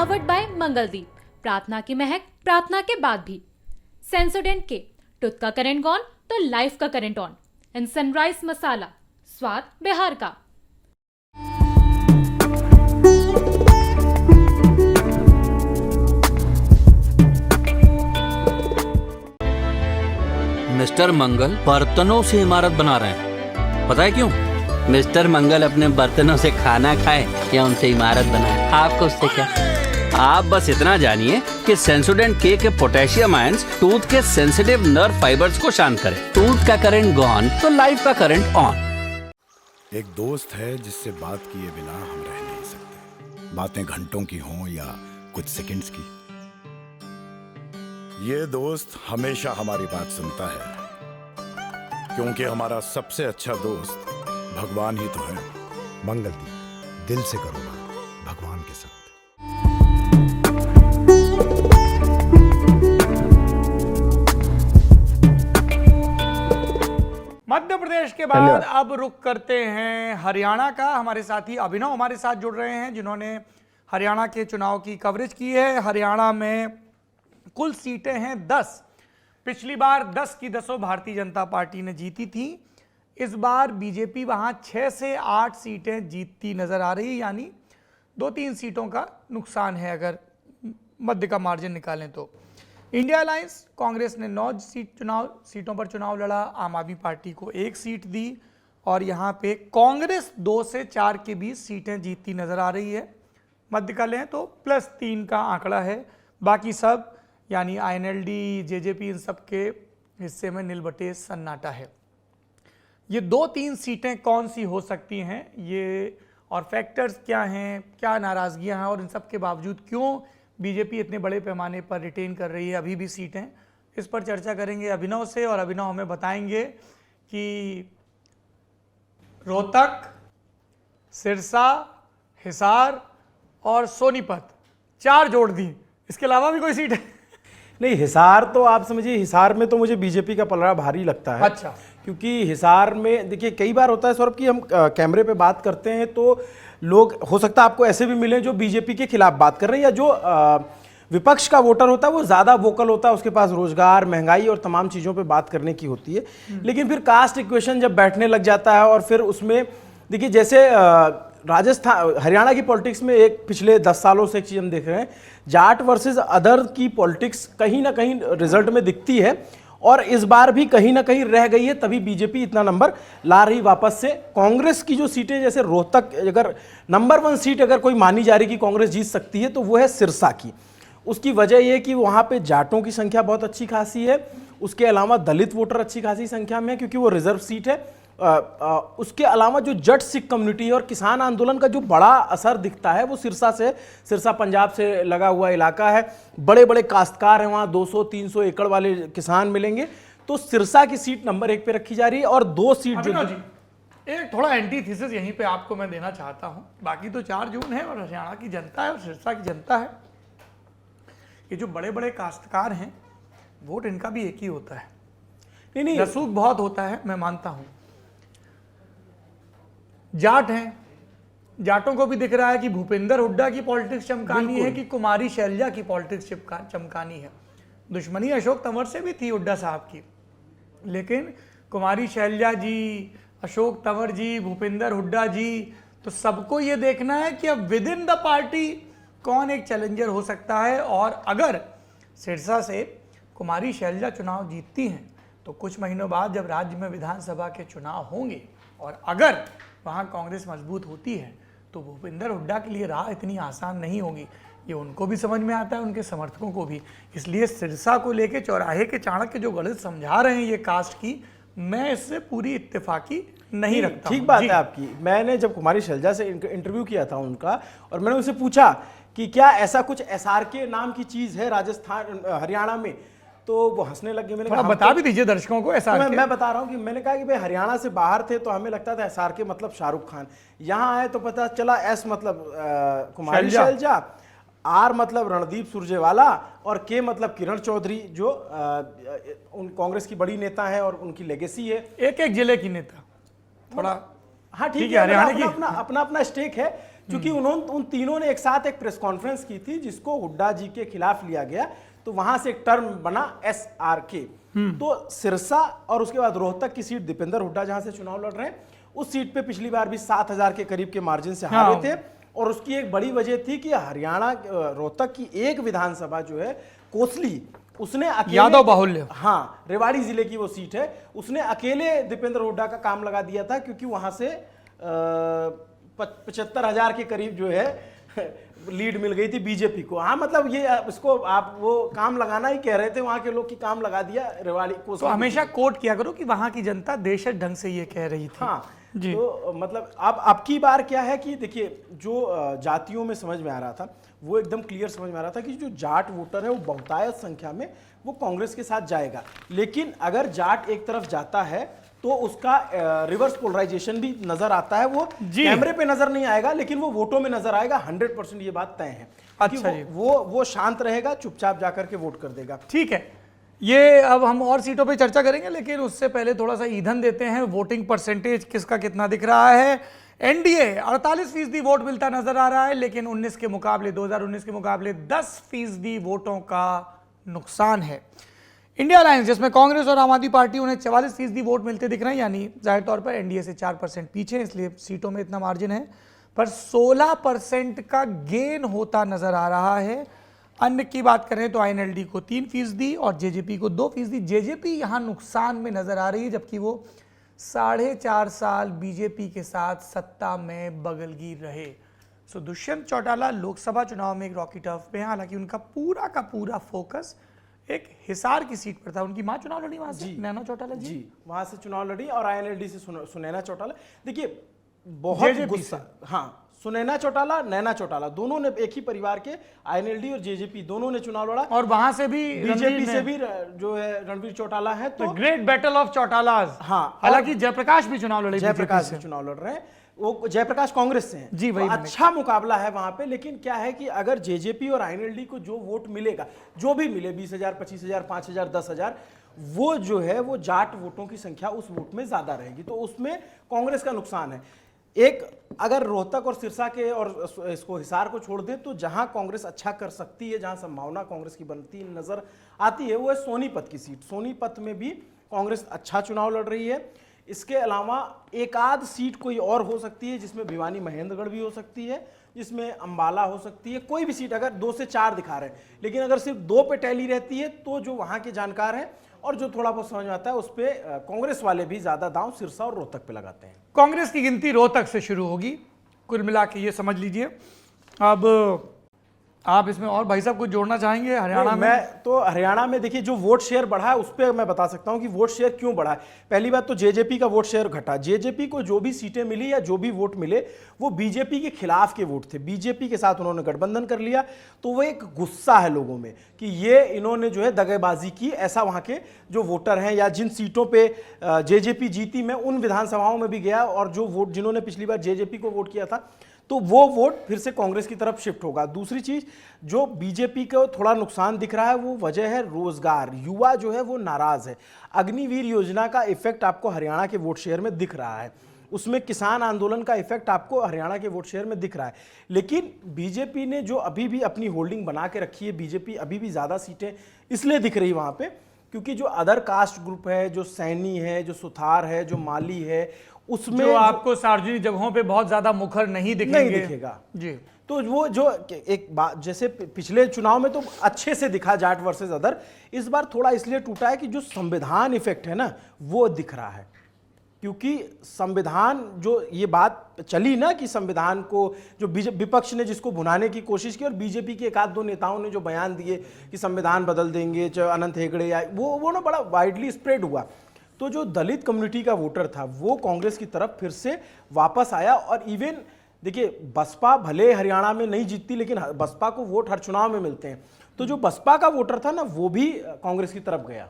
Powered by Mangaldeep, प्रार्थना की महक प्रार्थना के बाद भी। सेंसोडेंट के टूथ का करंट गॉन तो लाइफ का करंट ऑन। इन सनराइज मसाला, स्वाद बिहार का। मिस्टर मंगल बर्तनों से इमारत बना रहे हैं, पता है क्यों? मिस्टर मंगल अपने बर्तनों से खाना खाए या उनसे इमारत बनाए, आपको उससे क्या? आप बस इतना जानिए कि सेंसोडेंट के पोटेशियम आयंस टूथ के सेंसिटिव नर्व फाइबर्स को शांत करे। टूथ का करंट गॉन तो लाइफ का करंट ऑन। एक दोस्त है जिससे बात किए बिना हम रह नहीं सकते, बातें घंटों की हों या कुछ सेकंड्स की। ये दोस्त हमेशा हमारी बात सुनता है, क्योंकि हमारा सबसे अच्छा दोस्त भगवान ही तो है। मंगलदीप, दिल से करो बात भगवान के साथ। मध्य प्रदेश के बाद अब रुक करते हैं हरियाणा का। हमारे साथी अभिनव हमारे साथ जुड़ रहे हैं, जिन्होंने हरियाणा के चुनाव की कवरेज की है। हरियाणा में कुल सीटें हैं 10। पिछली बार 10 की 10 भारतीय जनता पार्टी ने जीती थी। इस बार बीजेपी वहां 6 से 8 सीटें जीतती नजर आ रही है, यानी 2-3 सीटों का नुकसान है अगर मध्य का मार्जिन निकालें तो। इंडिया अलायंस कांग्रेस ने 9 सीटों पर चुनाव लड़ा, आम आदमी पार्टी को 1 सीट दी और यहाँ पे कांग्रेस 2 से 4 के बीच सीटें जीतती नजर आ रही है। मध्य का लें तो +3 का आंकड़ा है। बाकी सब यानी INLD, जेजेपी, इन सब के हिस्से में नीलबटे सन्नाटा है। ये 2-3 सीटें कौन सी हो सकती हैं, ये और फैक्टर्स क्या हैं, क्या नाराजगियां हैं और इन सब के बावजूद क्यों बीजेपी इतने बड़े पैमाने पर रिटेन कर रही है अभी भी सीटें, इस पर चर्चा करेंगे अभिनव से। और अभिनव हमें बताएंगे कि रोहतक, सिरसा, हिसार और सोनीपत 4 जोड़ दी, इसके अलावा भी कोई सीट है? नहीं, हिसार तो आप समझिए, हिसार में तो मुझे बीजेपी का पलड़ा भारी लगता है। अच्छा। क्योंकि हिसार में देखिए कई बार होता है सौरभ कि हम कैमरे पे बात करते हैं तो लोग, हो सकता है आपको ऐसे भी मिले जो बीजेपी के खिलाफ बात कर रहे हैं, या जो विपक्ष का वोटर होता है वो ज़्यादा वोकल होता है, उसके पास रोजगार, महंगाई और तमाम चीज़ों पे बात करने की होती है। लेकिन फिर कास्ट इक्वेशन जब बैठने लग जाता है और फिर उसमें देखिए जैसे राजस्थान, हरियाणा की पॉलिटिक्स में एक पिछले 10 सालों से एक चीज़ हम देख रहे हैं, जाट वर्सेस अदर की पॉलिटिक्स कहीं ना कहीं रिजल्ट में दिखती है और इस बार भी कहीं ना कहीं रह गई है, तभी बीजेपी इतना नंबर ला रही वापस से। कांग्रेस की जो सीटें, जैसे रोहतक, अगर नंबर 1 सीट अगर कोई मानी जा रही कि कांग्रेस जीत सकती है तो वो है सिरसा की। उसकी वजह यह कि वहाँ पे जाटों की संख्या बहुत अच्छी खासी है, उसके अलावा दलित वोटर अच्छी खासी संख्या में है क्योंकि वो रिजर्व सीट है। उसके अलावा जो जट सिख कम्युनिटी है और किसान आंदोलन का जो बड़ा असर दिखता है वो सिरसा से, सिरसा पंजाब से लगा हुआ इलाका है, बड़े बड़े काश्तकार हैं वहाँ, 200-300 एकड़ वाले किसान मिलेंगे, तो सिरसा की सीट नंबर 1 पे रखी जा रही है। और 2 सीट जो एक थोड़ा एंटीथेसिस यहीं पे आपको मैं देना चाहता हूँ। बाकी तो 4 जून है और हरियाणा की जनता है और सिरसा की जनता है। ये जो बड़े बड़े काश्तकार हैं, वोट इनका भी एक ही होता है। नहीं, रसूख बहुत होता है, मैं मानता हूँ। जाट हैं, जाटों को भी दिख रहा है कि भूपेंद्र हुड्डा की पॉलिटिक्स चमकानी है कि कुमारी शैलजा की पॉलिटिक्स चमकानी है। दुश्मनी अशोक तंवर से भी थी हुड्डा साहब की, लेकिन कुमारी शैलजा जी, अशोक तंवर जी, भूपेंद्र हुड्डा जी, तो सबको ये देखना है कि अब विद इन द पार्टी कौन एक चैलेंजर हो सकता है। और अगर सिरसा से कुमारी शैलजा चुनाव जीतती हैं तो कुछ महीनों बाद जब राज्य में विधानसभा के चुनाव होंगे और अगर वहाँ कांग्रेस मजबूत होती है तो भूपेंद्र हुड्डा के लिए राह इतनी आसान नहीं होगी। ये उनको भी समझ में आता है, उनके समर्थकों को भी। इसलिए सिरसा को लेके चौराहे के चाणक्य जो गलत समझा रहे हैं ये कास्ट की, मैं इससे पूरी इत्तेफाकी नहीं रखता। ठीक बात है आपकी। मैंने जब कुमारी शैलजा से इंटरव्यू किया था उनका, और मैंने उनसे पूछा कि क्या ऐसा कुछ SRK नाम की चीज़ है राजस्थान, हरियाणा में, तो वो हंसने लगे। मैंने कहा बता भी दीजिए दर्शकों को SRK। मैं बता रहा हूँ कि मैंने कहा कि भाई हरियाणा से बाहर थे तो हमें लगता था SRK मतलब शाहरुख खान, यहाँ आए तो पता चला S मतलब कुमारी शैलजा, R मतलब रणदीप सुरजेवाला और K मतलब किरण चौधरी, जो उन कांग्रेस की बड़ी नेता है और उनकी लेगेसी है। एक जिले की नेता, थोड़ा हाँ ठीक है, हरियाणा की अपना अपना स्टेक है। क्योंकि उन्होंने उन तीनों ने एक साथ एक प्रेस कॉन्फ्रेंस की थी जिसको हुड्डा जी के खिलाफ लिया गया, तो वहां से एक टर्म बना SRK। तो सिरसा और उसके बाद रोहतक की सीट दीपेंद्र हुड्डा जहां से चुनाव लड़ रहे हैं, उस सीट पे पिछली बार भी 7,000 के करीब के मार्जिन से हारे थे। और उसकी एक बड़ी वजह थी कि हरियाणा रोहतक की एक विधानसभा जो है कोसली, उसने अकेले, यादव बाहुल्य, हाँ, रेवाड़ी जिले की वो सीट है, उसने अकेले दीपेंद्र हुड्डा का काम लगा दिया था, क्योंकि वहां से 75,000 के करीब जो है लीड मिल गई थी बीजेपी को। हाँ, मतलब ये इसको आप वो काम लगाना ही कह रहे थे, वहां के लोग की काम लगा दिया रेवाड़ी को। तो हमेशा कोट किया करो कि वहां की जनता देशज ढंग से ये कह रही थी। हाँ जी। तो मतलब अब की बार क्या है कि देखिए, जो जातियों में समझ में आ रहा था वो एकदम क्लियर समझ में आ रहा था कि जो जाट वोटर है वो बहुतायत संख्या में वो कांग्रेस के साथ जाएगा। लेकिन अगर जाट एक तरफ जाता है तो उसका रिवर्स पोलराइजेशन भी नजर आता है। वो कैमरे पे नजर नहीं आएगा, लेकिन वो वोटों में नजर आएगा। 100% ये बात तय है। अच्छा जी। वो शांत रहेगा, चुपचाप जाकर के वोट कर देगा। ठीक है, ये अब हम और सीटों पे चर्चा करेंगे, लेकिन उससे पहले थोड़ा सा ईंधन देते हैं। वोटिंग परसेंटेज किसका कितना दिख रहा है? एनडीए 48% वोट मिलता नजर आ रहा है, लेकिन 2019 के मुकाबले 10% वोटों का नुकसान है। इंडिया अलायंस, जिसमें कांग्रेस और आम आदमी पार्टी, उन्हें 44% वोट मिलते दिख रहे हैं, यानी जाहिर तौर पर एनडीए से 4% पीछे, इसलिए सीटों में इतना मार्जिन है। पर 16% का गेन होता नजर आ रहा है। अन्य की बात करें तो आईएनएलडी को 3% और जेजेपी को 2%। जेजेपी यहां नुकसान में नजर आ रही है, जबकि वो 4.5 साल बीजेपी के साथ सत्ता में बगलगीर रहे। सो दुष्यंत चौटाला लोकसभा चुनाव में एक रॉकी टर्फ पे हैं, हालांकि उनका पूरा का पूरा फोकस एक हिसार की सीट पर था। उनकी मां चुनाव लड़ी वहां से, नैना चौटाला जी वहां से चुनाव लड़ी, और आईएनएलडी से सुनैना चौटाला। देखिए बहुत गुस्सा, हाँ, सुनैना चौटाला, नैना चौटाला दोनों ने एक ही परिवार के, आईएनएलडी और जेजेपी दोनों ने चुनाव लड़ा, और वहां से भी बीजेपी से भी जो है रणवीर चौटाला है। तो ग्रेट बैटल ऑफ चौटालास। हाँ, हालांकि जयप्रकाश भी चुनाव लड़े, जयप्रकाश से चुनाव लड़ रहे हैं, वो जयप्रकाश कांग्रेस से हैं जी, वही तो अच्छा मुकाबला है वहां पे। लेकिन क्या है कि अगर जेजेपी और आईएनएलडी को जो वोट मिलेगा, जो भी मिले, 20,000, 25,000, 5,000, 10,000, वो जो है वो जाट वोटों की संख्या उस वोट में ज्यादा रहेगी, तो उसमें कांग्रेस का नुकसान है। एक अगर रोहतक और सिरसा के और इसको हिसार को छोड़ दे, तो जहां कांग्रेस अच्छा कर सकती है, जहां संभावना कांग्रेस की बनती नजर आती है, वो है सोनीपत की सीट। सोनीपत में भी कांग्रेस अच्छा चुनाव लड़ रही है। इसके अलावा एक आध सीट कोई और हो सकती है, जिसमें भिवानी महेंद्रगढ़ भी हो सकती है, जिसमें अंबाला हो सकती है। कोई भी सीट अगर 2 से 4 दिखा रहे हैं, लेकिन अगर सिर्फ 2 पे टैली रहती है, तो जो वहां के जानकार हैं और जो थोड़ा बहुत समझ में आता है, उस पर कांग्रेस वाले भी ज्यादा दांव सिरसा और रोहतक पे लगाते हैं। कांग्रेस की गिनती रोहतक से शुरू होगी। कुल मिला के ये समझ लीजिए। अब आप इसमें और भाई साहब कुछ जोड़ना चाहेंगे? हरियाणा में, मैं तो हरियाणा में देखिए जो वोट शेयर बढ़ा है, उस पर मैं बता सकता हूं कि वोट शेयर क्यों बढ़ा है। पहली बात तो जेजेपी का वोट शेयर घटा। जेजेपी को जो भी सीटें मिली या जो भी वोट मिले, वो बीजेपी के खिलाफ के वोट थे। बीजेपी के साथ उन्होंने गठबंधन कर लिया, तो वो एक गुस्सा है लोगों में कि ये इन्होंने जो है दगेबाजी की। ऐसा वहां के जो वोटर हैं, या जिन सीटों पे जेजेपी जीती, मैं उन विधानसभाओं में भी गया, और जो वोट जिन्होंने पिछली बार जेजेपी को वोट किया था, तो वो वोट फिर से कांग्रेस की तरफ शिफ्ट होगा। दूसरी चीज जो बीजेपी को थोड़ा नुकसान दिख रहा है, वो वजह है रोजगार। युवा जो है वो नाराज है। अग्निवीर योजना का इफेक्ट आपको हरियाणा के वोट शेयर में दिख रहा है, उसमें किसान आंदोलन का इफेक्ट आपको हरियाणा के वोट शेयर में दिख रहा है। लेकिन बीजेपी ने जो अभी भी अपनी होल्डिंग बना के रखी है, बीजेपी अभी भी ज्यादा सीटें इसलिए दिख रही वहां पे क्योंकि जो अदर कास्ट ग्रुप है, जो सैनी है, जो सुथार है, जो माली है, उसमें जो आपको सार्वजनिक जगहों पे बहुत ज्यादा मुखर नहीं दिखेगा जी। तो वो जो एक बात, जैसे पिछले चुनाव में तो अच्छे से दिखा जाट वर्सेस अदर, इस बार थोड़ा इसलिए टूटा है कि जो संविधान इफेक्ट है ना, वो दिख रहा है। क्योंकि संविधान, जो ये बात चली ना कि संविधान को जो विपक्ष ने जिसको भुनाने की कोशिश की, और बीजेपी के एक आध दो नेताओं ने जो बयान दिए कि संविधान बदल देंगे, चाहे अनंत हेगड़े या वो ना बड़ा वाइडली स्प्रेड हुआ। तो जो दलित कम्युनिटी का वोटर था, वो कांग्रेस की तरफ फिर से वापस आया। और इवन देखिए, बसपा भले हरियाणा में नहीं जीतती, लेकिन बसपा को वोट हर चुनाव में मिलते हैं। तो जो बसपा का वोटर था ना, वो भी कांग्रेस की तरफ गया।